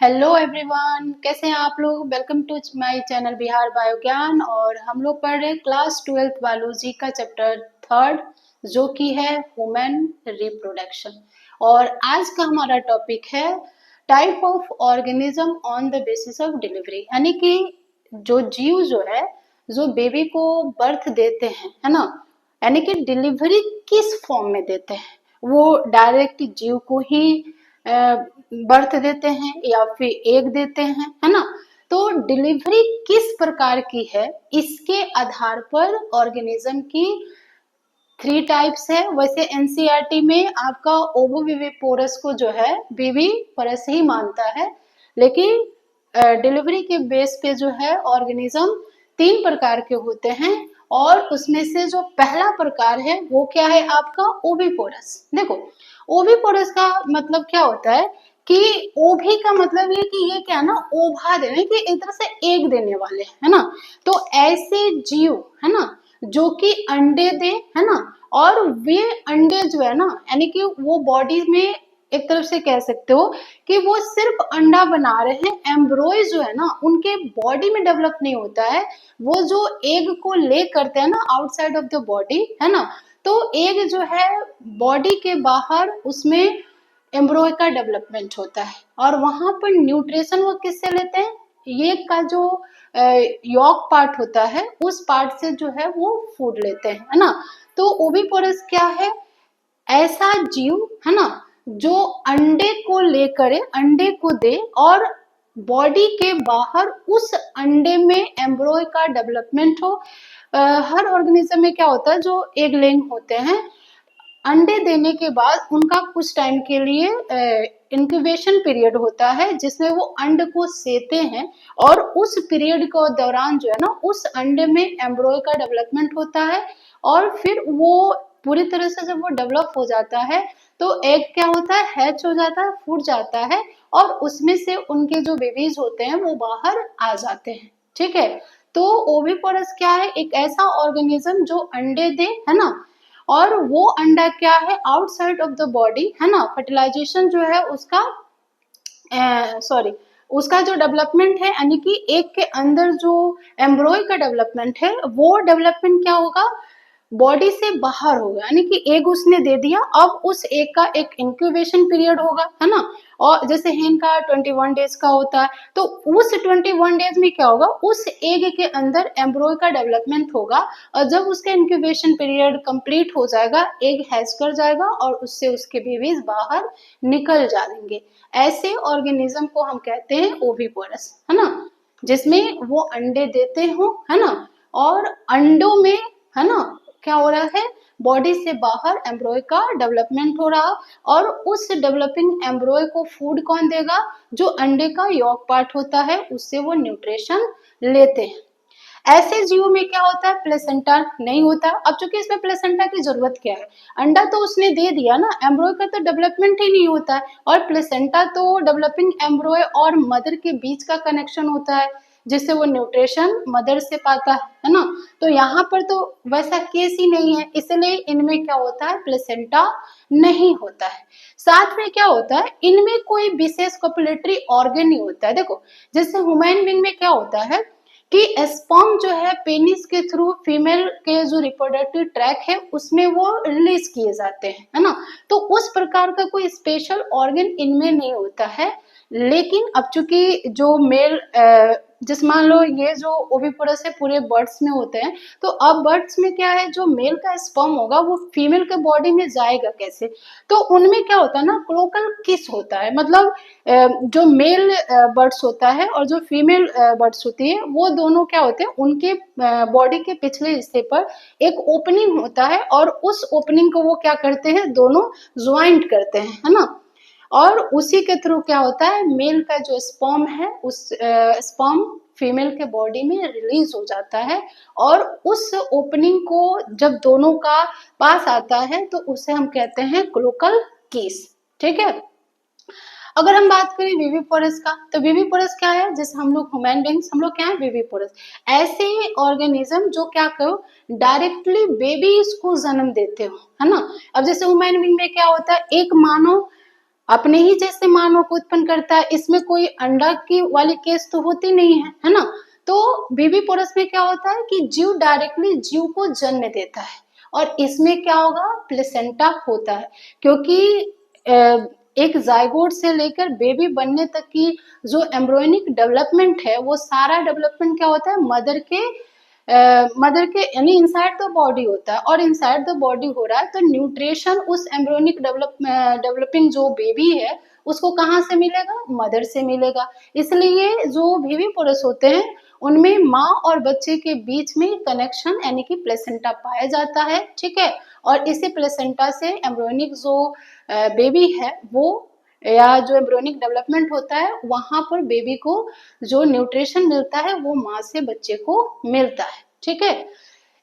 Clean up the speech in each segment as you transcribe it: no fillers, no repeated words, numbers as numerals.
Hello everyone, कैसे हैं आप लोग। Welcome to my channel Bihar Biogyan. और हम लोग पढ़ रहे हैं क्लास 12th बायोलॉजी का चैप्टर 3 जो कि है ह्यूमन रिप्रोडक्शन। और आज का हमारा टॉपिक है type of organism on the basis of delivery, यानी कि जो जीव जो है जो बेबी को बर्थ देते हैं, है ना, यानी कि डिलीवरी किस फॉर्म में देते हैं। वो डायरेक्ट जीव को ही बर्थ देते हैं या फिर एग देते हैं, है ना। तो डिलीवरी किस प्रकार की है, इसके आधार पर ऑर्गेनिज्म की 3 टाइप्स है। वैसे एनसीईआरटी में आपका ओवोविविपोरस को जो है विविपोरस ही मानता है, लेकिन डिलीवरी के बेस पे जो है ऑर्गेनिज्म 3 प्रकार के होते हैं। और उसमें से जो पहला प्रकार है वो क्या है आपका ओविपोरस। देखो, ओविपोरस का मतलब क्या होता है कि ओभी का मतलब ये कि ये क्या ना, ओभा देने की एक तरह से एग देने वाले, है ना। तो ऐसे जीव, है ना, जो कि अंडे दे, है ना, और वे अंडे जो है ना, यानी कि वो बॉडी में एक तरफ से कह सकते हो कि वो सिर्फ अंडा बना रहे हैं। एम्ब्रॉय जो है ना उनके बॉडी में डेवलप नहीं होता है, वो जो एग को ले करते हैं ना आउटसाइड ऑफ द बॉडी, है ना। तो एग जो है बॉडी के बाहर उसमें एम्ब्रॉय का डेवलपमेंट होता है, और वहां पर न्यूट्रिशन वो किससे लेते हैं, ये का जो यॉक पार्ट होता है उस पार्ट से जो है वो फूड लेते हैं, है ना। तो ओविपोरस क्या है, ऐसा जीव, है ना, जो अंडे को लेकर अंडे को दे और बॉडी के बाहर उस अंडे में एम्ब्रॉय का डेवलपमेंट हो। हर ऑर्गेनिज्म में क्या होता है, जो एग लेइंग होते हैं, अंडे देने के बाद उनका कुछ टाइम के लिए इंक्यूबेशन पीरियड होता है जिसमें वो अंड को सेते हैं, और उस पीरियड के दौरान जो है ना उस अंडे में एम्ब्रॉय का डेवलपमेंट होता है। और फिर वो पूरी तरह से जब वो डेवलप हो जाता है तो एग क्या होता है, हैच हो जाता है, फूट जाता है, और उसमें से उनके जो बेबीज होते हैं वो बाहर आ जाते हैं। ठीक है। तो ओविपोरस क्या है, एक ऐसा ऑर्गेनिज्म जो अंडे दे, है ना, और वो अंडा क्या है आउटसाइड ऑफ द बॉडी, है ना। फर्टिलाइजेशन जो है उसका सॉरी उसका जो डेवलपमेंट है, यानी कि एग के अंदर जो एम्ब्रॉय का डेवलपमेंट है वो डेवलपमेंट क्या होगा, बॉडी से बाहर होगा। यानी कि एग उसने दे दिया, अब उस एग का एक इंक्यूबेशन पीरियड होगा, है ना। और जैसे हेन का 21 डेज का होता है, तो उस 21 डेज में क्या होगा, उस एग के अंदर एम्ब्रॉय का डेवलपमेंट होगा, और जब उसका इंक्यूबेशन पीरियड कंप्लीट हो जाएगा एग हैच कर जाएगा और उससे उसके बेबीज बाहर निकल जाएंगे। ऐसे ऑर्गेनिज्म को हम कहते हैं ओविपोरस, है ना, जिसमें वो अंडे देते हो, है ना, और अंडों में, है ना, क्या हो रहा है, बॉडी से बाहर एम्ब्रॉय का डेवलपमेंट हो रहा, और उस डेवलपिंग एम्ब्रॉय को फूड कौन देगा, जो अंडे का यॉक पार्ट होता है उससे वो न्यूट्रिशन लेते हैं। ऐसे जीवों में क्या होता है, प्लेसेंटा नहीं होता। अब चूंकि इसमें प्लेसेंटा की जरूरत क्या है, अंडा तो उसने दे दिया ना, एम्ब्रॉय का तो डेवलपमेंट ही नहीं होता है, और प्लेसेंटा तो डेवलपिंग एम्ब्रॉय और मदर के बीच का कनेक्शन होता है जिससे वो न्यूट्रिशन मदर से पाता है ना। तो यहाँ पर तो वैसा केस ही नहीं है, इसलिए इनमें क्या होता है, प्लेसेंटा नहीं होता है। साथ में क्या होता है, इनमें कोई विशेष कॉपुलेटरी ऑर्गन नहीं होता है। देखो, जैसे ह्यूमन बीइंग में क्या होता है कि स्पर्म जो है पेनिस के थ्रू फीमेल के जो रिप्रोडक्टिव ट्रैक है उसमें वो रिलीज किए जाते हैं, है ना। तो उस प्रकार का कोई स्पेशल ऑर्गन इनमें नहीं होता है। लेकिन अब चूंकि जो मेल जिस मान लो ये जो ओविपोरस है पूरे बर्ड्स में होते हैं, तो अब बर्ड्स में क्या है, जो मेल का स्पर्म होगा वो फीमेल के बॉडी में जाएगा कैसे, तो उनमें क्या होता है ना, क्लोकल किस होता है। मतलब जो मेल बर्ड्स होता है और जो फीमेल बर्ड्स होती है वो दोनों क्या होते हैं, उनके बॉडी के पिछले हिस्से पर एक ओपनिंग होता है, और उस ओपनिंग को वो क्या करते हैं, दोनों ज्वाइंट करते हैं, है ना। और उसी के थ्रू क्या होता है, मेल का जो स्पर्म है उस स्पर्म फीमेल के बॉडी में रिलीज हो जाता है, और उस ओपनिंग को जब दोनों का पास आता है तो उसे हम कहते हैं क्लोकल किस। ठीक है। अगर हम बात करें विविपोरस का, तो विविपोरस क्या है, जैसे हम लोग ह्यूमन बींग्स, हम लोग क्या है, विविपोरस ऐसे ऑर्गेनिज्म जो क्या करो, डायरेक्टली बेबीज को जन्म देते हो, है ना। अब जैसे ह्यूमन बींग में क्या होता है, एक मानव अपने ही जैसे मानव को उत्पन्न करता है। इसमें कोई अंडा की वाली केस तो होती नहीं है ना। तो बेबी पोरस में क्या होता है कि जीव डायरेक्टली जीव को जन्म देता है, और इसमें क्या होगा, प्लेसेंटा होता है, क्योंकि एक जाइगोट से लेकर बेबी बनने तक की जो एम्ब्रियोनिक डेवलपमेंट है, वो सारा डेवलपमेंट क्या होता है, मदर के यानी इनसाइड द बॉडी होता है। और इनसाइड द बॉडी हो रहा है तो न्यूट्रिशन उस एम्ब्रियोनिक डेवलपिंग जो बेबी है उसको कहाँ से मिलेगा, मदर से मिलेगा। इसलिए जो बेबी पोरस होते हैं उनमें माँ और बच्चे के बीच में कनेक्शन यानी कि प्लेसेंटा पाया जाता है, ठीक है। और इसी प्लेसेंटा से एम्ब्रियोनिक जो बेबी है वो, या जो एम्ब्रियोनिक डेवलपमेंट होता है, वहां पर बेबी को जो न्यूट्रिशन मिलता है वो माँ से बच्चे को मिलता है, ठीक है।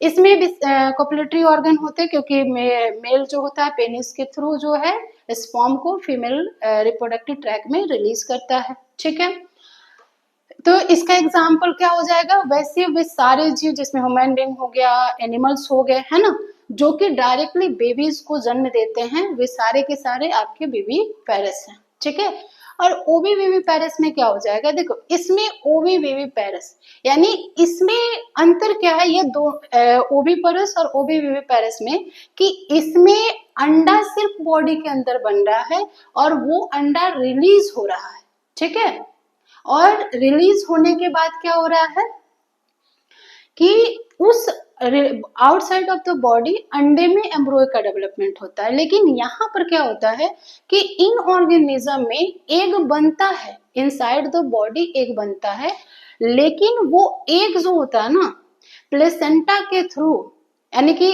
इसमें भी कॉपुलेटरी ऑर्गन होते हैं, क्योंकि मेल जो होता है पेनिस के थ्रू जो है स्पर्म को फीमेल रिप्रोडक्टिव ट्रैक में रिलीज करता है, ठीक है। तो इसका एग्जाम्पल क्या हो जाएगा, वैसे वे सारे जीव जिसमें ह्यूमन बीइंग हो गया, एनिमल्स हो गए, है ना, जो कि डायरेक्टली बेबीज को जन्म देते हैं, वे सारे के सारे आपके बेबी पेरेस हैं, ठीक है। और ओवी बेबी पेरेस में क्या हो जाएगा, देखो इसमें ओवी बेबी पेरेस यानी इसमें अंतर क्या है, ये दो ओवी पेरेस और ओवी बेबी पेरेस में, कि इसमें अंडा सिर्फ बॉडी के अंदर बन रहा है और वो अंडा रिलीज हो रहा है, ठीक है। और रिलीज होने के बाद क्या हो रहा है कि उस आउटसाइड ऑफ द बॉडी अंडे में एम्ब्रियो का डेवलपमेंट होता है। लेकिन यहाँ पर क्या होता है कि इन ऑर्गेनिज्म में एग बनता है, इनसाइड द बॉडी एग बनता है, लेकिन वो एग जो होता है ना, प्लेसेंटा के थ्रू, यानी कि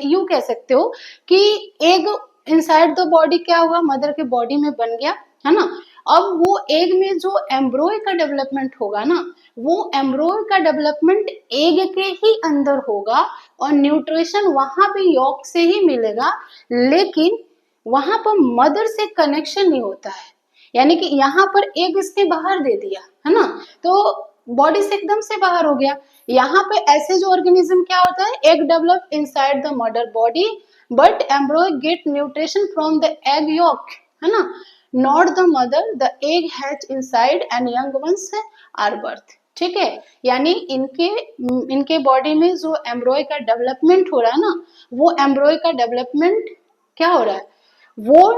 यू कह सकते हो कि एग इनसाइड द बॉडी क्या हुआ, मदर के बॉडी में बन गया, है ना। अब वो एग में जो एम्ब्रियो का डेवलपमेंट होगा ना, वो एम्ब्रियो का डेवलपमेंट एग के ही अंदर होगा और न्यूट्रिशन वहां पे यॉक से ही मिलेगा, लेकिन वहां पर मदर से कनेक्शन नहीं होता है। यानी कि यहाँ पर एग इसने बाहर दे दिया, है ना, तो बॉडी से एकदम से बाहर हो गया। यहाँ पे ऐसे जो ऑर्गेनिज्म क्या होता है, egg develop inside the mother body but embryo get nutrition from the egg yolk, है ना, not the mother, the egg hatch inside and young ones are birth, ठीक है। यानी इनके बॉडी में जो एम्ब्रियो का डेवलपमेंट हो रहा है ना, वो एम्ब्रियो का डेवलपमेंट क्या हो रहा है, वो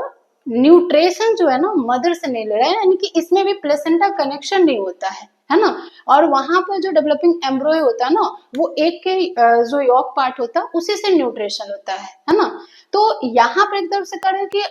न्यूट्रिशन जो है ना मदर से नहीं ले रहा है, यानी कि इसमें भी प्लेसेंटा कनेक्शन नहीं होता है ना। और वहां पर जो डेवलपिंग एम्ब्रियो होता है ना, वो एक के जो यॉक पार्ट होता है उसी से न्यूट्रिशन होता है ना। तो यहाँ पर एक तरफ से करें कि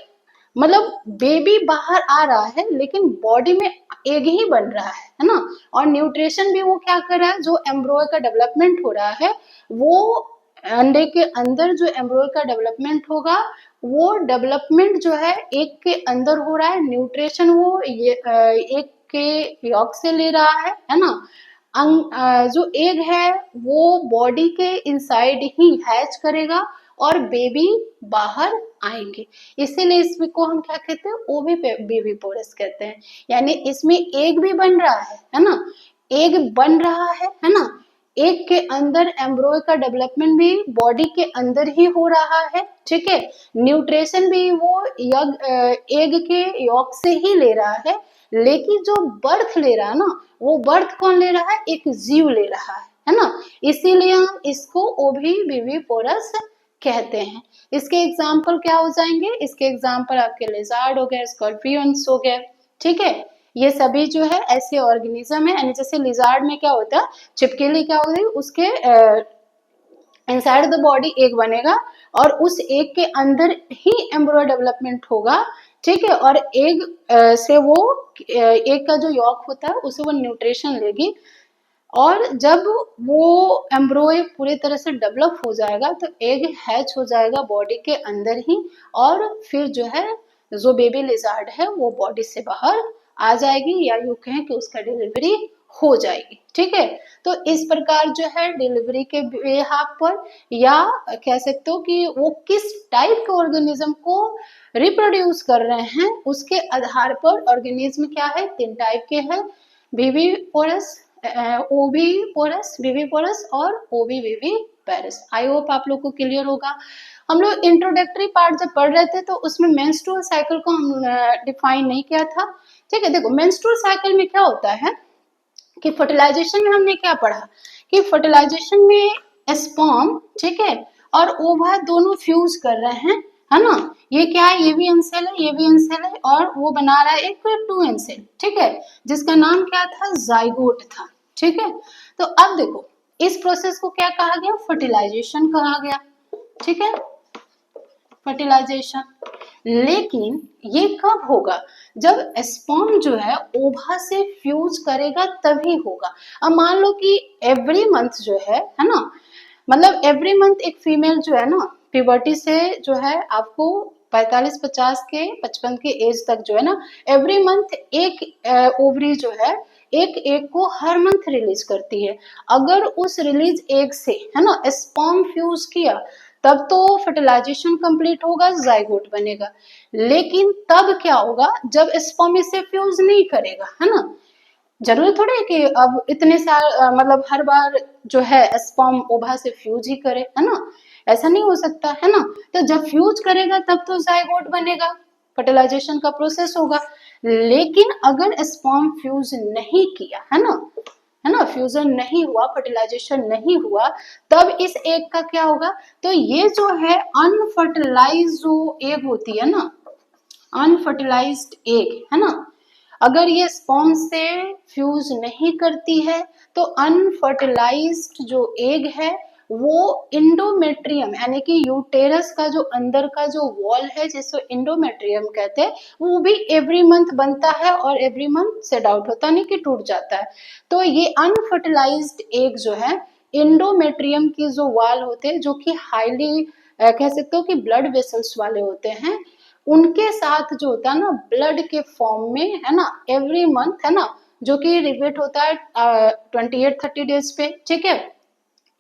मतलब बेबी बाहर आ रहा है लेकिन बॉडी में एग ही बन रहा है ना। और न्यूट्रिशन भी वो क्या कर रहा है, जो एम्ब्रियो का डेवलपमेंट हो रहा है, वो अंडे के अंदर जो एम्ब्रियो का डेवलपमेंट होगा, वो डेवलपमेंट जो है एक के अंदर हो रहा है, न्यूट्रिशन वो एक के यॉक से ले रहा है ना। जो एग है वो बॉडी के इनसाइड ही हैच करेगा और बेबी बाहर आएंगे, इसीलिए इसको हम क्या कहते हैं, ओवी बेबी पोरस कहते हैं। यानी इसमें एग भी बन रहा है ना, एग बन रहा है ना, एग के अंदर एम्ब्रियो का डेवलपमेंट भी बॉडी के अंदर ही हो रहा है, ठीक है। न्यूट्रिशन भी वो एग के यॉक से ही ले रहा है, लेकिन जो बर्थ ले रहा है ना, वो बर्थ कौन ले रहा है, एक जीव ले रहा है ना। इसीलिए हम इसको ओवी बेबी पोरस कहते हैं। इसके एग्जाम्पल क्या हो जाएंगे, इसके एग्जाम्पल आपके लिजार्ड हो गए, स्कॉर्पियंस हो गए, ठीक है। ये सभी जो है ऐसे ऑर्गेनिज्म है, यानी जैसे लिजार्ड में क्या होता है, छिपकली क्या होगी, उसके इनसाइड द बॉडी एग बनेगा और उस एग के अंदर ही एम्ब्रियो डेवलपमेंट होगा, ठीक है। और एग से वो एग का जो यॉक होता है उसे वो न्यूट्रिशन लेगी, और जब वो एम्ब्रियो पूरी तरह से डेवलप हो जाएगा तो एग हैच हो जाएगा बॉडी के अंदर ही, और फिर जो है जो बेबी लिजार्ड है वो बॉडी से बाहर आ जाएगी, या यूं कहें कि उसका डिलीवरी हो जाएगी, ठीक है। तो इस प्रकार जो है डिलीवरी के बेहाफ पर, या कह सकते हो कि वो किस टाइप के ऑर्गेनिज्म को रिप्रोड्यूस कर रहे हैं उसके आधार पर ऑर्गेनिज्म क्या है, 3 टाइप के हैं, बेबी पोरस, ओवी पोरस, बेबी पोरस और ओवी बेबी पेरिस। आई होप आप लोग को क्लियर होगा। हम लोग इंट्रोडक्टरी पार्ट जब पढ़ रहे थे तो उसमें मेंस्ट्रुअल साइकिल को हम डिफाइन नहीं किया था। ठीक है, देखो मेंस्ट्रुअल साइकिल में क्या होता है कि फर्टिलाइजेशन में हमने क्या पढ़ा कि फर्टिलाइजेशन में स्पर्म, ठीक है, और ओवा दोनों फ्यूज कर रहे हैं, है ना। ये क्या है, ये भी एन सेल है, ये भी एन सेल है, और वो बना रहा है एक 2 एन सेल, ठीक है, जिसका नाम क्या था, जाइगोट था। ठीक है, तो अब देखो इस प्रोसेस को क्या कहा गया, फर्टिलाइजेशन कहा गया। ठीक है, फर्टिलाइजेशन। लेकिन ये कब होगा, जब स्पर्म जो है ओवा से फ्यूज करेगा तभी होगा। अब मान लो कि एवरी मंथ जो है ना, मतलब एवरी मंथ एक फीमेल जो है ना प्यूबर्टी से जो है आपको 45-50 के 55 के एज तक जो है ना एवरी मंथ एक ओवरी जो है एक एग को हर मंथ रिलीज करती है। अगर उस रिलीज एग से है ना स्पर्म फ्यूज किया तब तो फर्टिलाइजेशन कंप्लीट होगा, जाइगोट बनेगा। लेकिन तब क्या होगा जब स्पर्म इससे फ्यूज नहीं करेगा, है ना। जरूरी थोड़ी है कि अब इतने साल मतलब हर बार जो है स्पर्म ओवा से फ्यूज ही करे, है ना, ऐसा नहीं हो सकता, है ना। तो जब फ्यूज करेगा तब तो जाइगोट बनेगा, फर्टिलाइजेशन का प्रोसेस होगा। लेकिन अगर स्पर्म फ्यूज नहीं किया, है ना, फ्यूजन नहीं हुआ, फर्टिलाइजेशन नहीं हुआ, तब इस एग का क्या होगा, तो ये जो है अनफर्टिलाइज जो एग होती है ना, अनफर्टिलाइज्ड एग, है ना, अगर ये स्पर्म से फ्यूज नहीं करती है तो अनफर्टिलाइज्ड जो एग है वो इंडोमेट्रियम यानी कि यूटेरस का जो अंदर का जो वॉल है जिसको इंडोमेट्रियम कहते हैं, वो भी एवरी मंथ बनता है और एवरी मंथ सेट आउट होता नहीं कि टूट जाता है। तो ये अनफर्टिलाइज्ड एग जो है इंडोमेट्रियम की जो वॉल होते हैं जो कि हाईली कह सकते हो कि ब्लड वेसल्स वाले होते हैं, उनके साथ जो होता है ना ब्लड के फॉर्म में, है ना, एवरी मंथ, है ना, जो कि रिपीट होता है 28-30 डेज पे। ठीक है,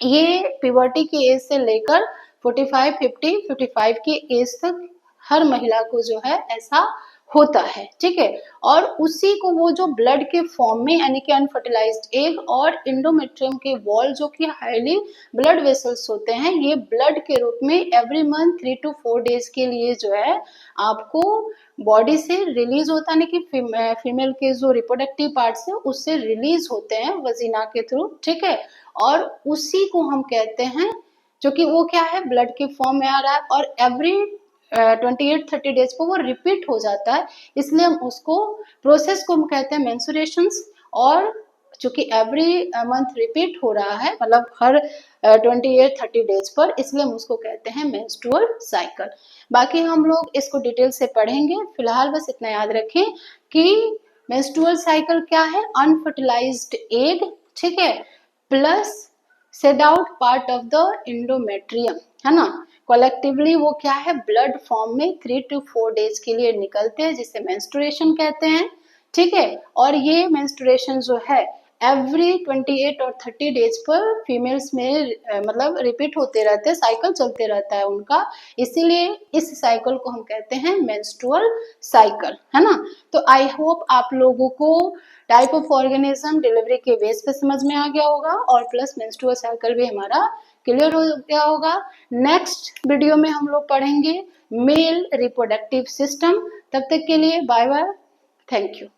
ये प्यूबर्टी की एज से लेकर 45, 50, 55 की एज तक हर महिला को जो है ऐसा होता है। ठीक है, और उसी को वो जो ब्लड के फॉर्म में यानी कि अनफर्टिलाइज्ड एग और इंडोमेट्रियम के वॉल जो कि हाईली ब्लड वेसल्स होते हैं, ये ब्लड के रूप में एवरी मंथ 3 to 4 डेज के लिए जो है आपको बॉडी से रिलीज होता है कि फीमेल के जो रिप्रोडक्टिव पार्ट्स है उससे रिलीज होते हैं वजीना के थ्रू। ठीक है, और उसी को हम कहते हैं जो कि वो क्या है ब्लड के फॉर्म में आ रहा है और एवरी 28-30 डेज पर वो रिपीट हो जाता है, इसलिए हम उसको प्रोसेस को हम कहते हैं मेंस्ट्रुएशंस। और चूंकि एवरी मंथ रिपीट हो रहा है मतलब हर 28-30 डेज पर, इसलिए हम उसको कहते हैं मेंस्ट्रुअल साइकिल। बाकी हम लोग इसको डिटेल से पढ़ेंगे, फिलहाल बस इतना याद रखें कि मेंस्ट्रुअल साइकिल क्या है, अनफर्टिलाइज्ड एग, ठीक है, plus said out part of the endometrium, है ना, कलेक्टिवली वो क्या है ब्लड फॉर्म में 3 to 4 डेज के लिए निकलते हैं जिसे मेंस्ट्रुएशन कहते हैं। ठीक है, और ये मेंस्ट्रुएशन जो है एवरी 28 और 30 डेज पर फीमेल्स में मतलब रिपीट होते रहते हैं, साइकिल चलते रहता है उनका, इसीलिए इस साइकिल को हम कहते हैं मेंस्ट्रुअल साइकिल, है ना। तो आई होप आप लोगों को टाइप ऑफ ऑर्गेनिज्म डिलीवरी के बेस पे समझ में आ गया होगा और प्लस मेंस्ट्रुअल साइकिल भी हमारा क्लियर हो गया होगा। नेक्स्ट वीडियो में हम लोग पढ़ेंगे मेल रिप्रोडक्टिव सिस्टम। तब तक के लिए बाय बाय, थैंक यू।